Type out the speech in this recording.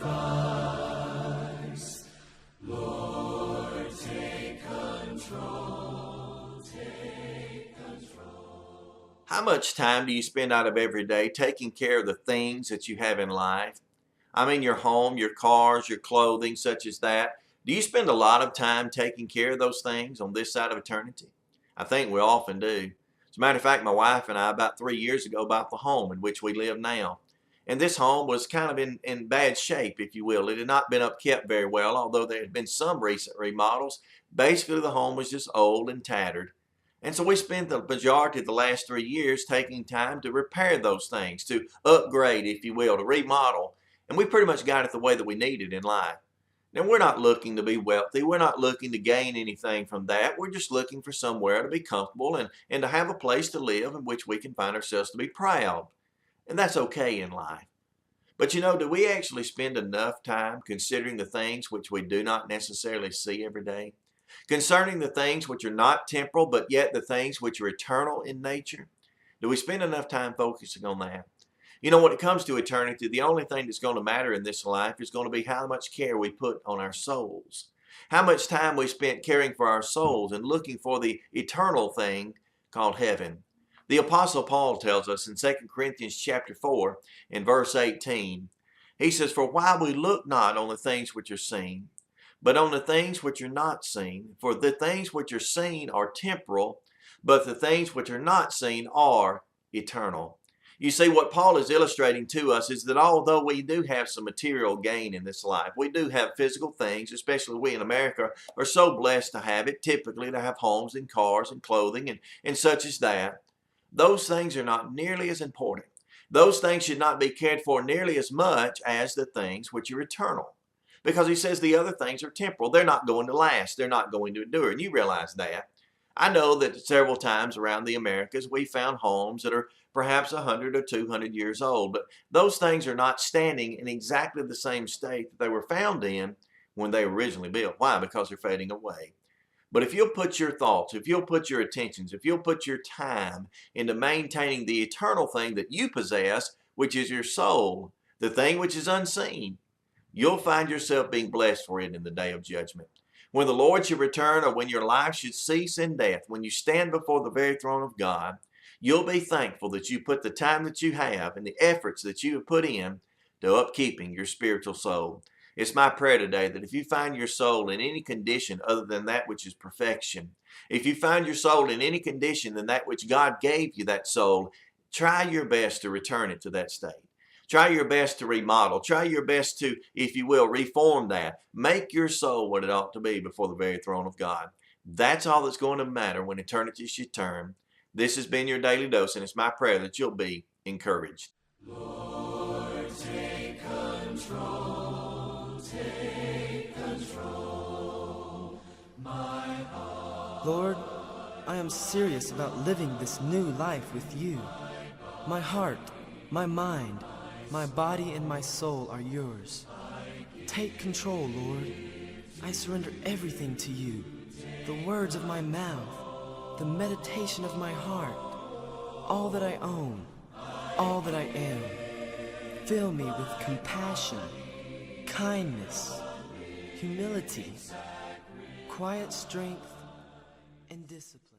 sacrifice. Lord, take control, take control. How much time do you spend out of every day taking care of the things that you have in life? I mean, your home, your cars, your clothing, such as that. Do you spend a lot of time taking care of those things on this side of eternity? I think we often do. As a matter of fact, my wife and I, about 3 years ago, bought the home in which we live now. And this home was kind of in bad shape, if you will. It had not been upkept very well, although there had been some recent remodels. Basically, the home was just old and tattered. And so we spent the majority of the last 3 years taking time to repair those things, to upgrade, if you will, to remodel. And we pretty much got it the way that we needed in life. Now, we're not looking to be wealthy. We're not looking to gain anything from that. We're just looking for somewhere to be comfortable and to have a place to live in which we can find ourselves to be proud. And that's okay in life. But you know, do we actually spend enough time considering the things which we do not necessarily see every day? Concerning the things which are not temporal, but yet the things which are eternal in nature? Do we spend enough time focusing on that? You know, when it comes to eternity, the only thing that's going to matter in this life is going to be how much care we put on our souls. How much time we spent caring for our souls and looking for the eternal thing called heaven. The Apostle Paul tells us in 2 Corinthians chapter 4 in verse 18, he says, "For while we look not on the things which are seen, but on the things which are not seen, for the things which are seen are temporal, but the things which are not seen are eternal." You see, what Paul is illustrating to us is that although we do have some material gain in this life, we do have physical things, especially we in America are so blessed to have it, typically to have homes and cars and clothing and such as that. Those things are not nearly as important. Those things should not be cared for nearly as much as the things which are eternal. Because he says the other things are temporal. They're not going to last. They're not going to endure. And you realize that. I know that several times around the Americas we found homes that are perhaps 100 or 200 years old. But those things are not standing in exactly the same state that they were found in when they were originally built. Why? Because they're fading away. But if you'll put your thoughts, if you'll put your attentions, if you'll put your time into maintaining the eternal thing that you possess, which is your soul, the thing which is unseen, you'll find yourself being blessed for it in the day of judgment. When the Lord should return, or when your life should cease in death, when you stand before the very throne of God, you'll be thankful that you put the time that you have and the efforts that you have put in to upkeeping your spiritual soul. It's my prayer today that if you find your soul in any condition other than that which is perfection, if you find your soul in any condition than that which God gave you that soul, try your best to return it to that state. Try your best to remodel. Try your best to, if you will, reform that. Make your soul what it ought to be before the very throne of God. That's all that's going to matter when eternity should turn. This has been your Daily Dose, and it's my prayer that you'll be encouraged. Lord, take control, my heart. Lord, I am serious about living this new life with you. My heart, my mind, my body and my soul are yours. Take control, Lord. I surrender everything to you. The words of my mouth, the meditation of my heart, all that I own, all that I am. Fill me with compassion, kindness, humility, quiet strength, and discipline.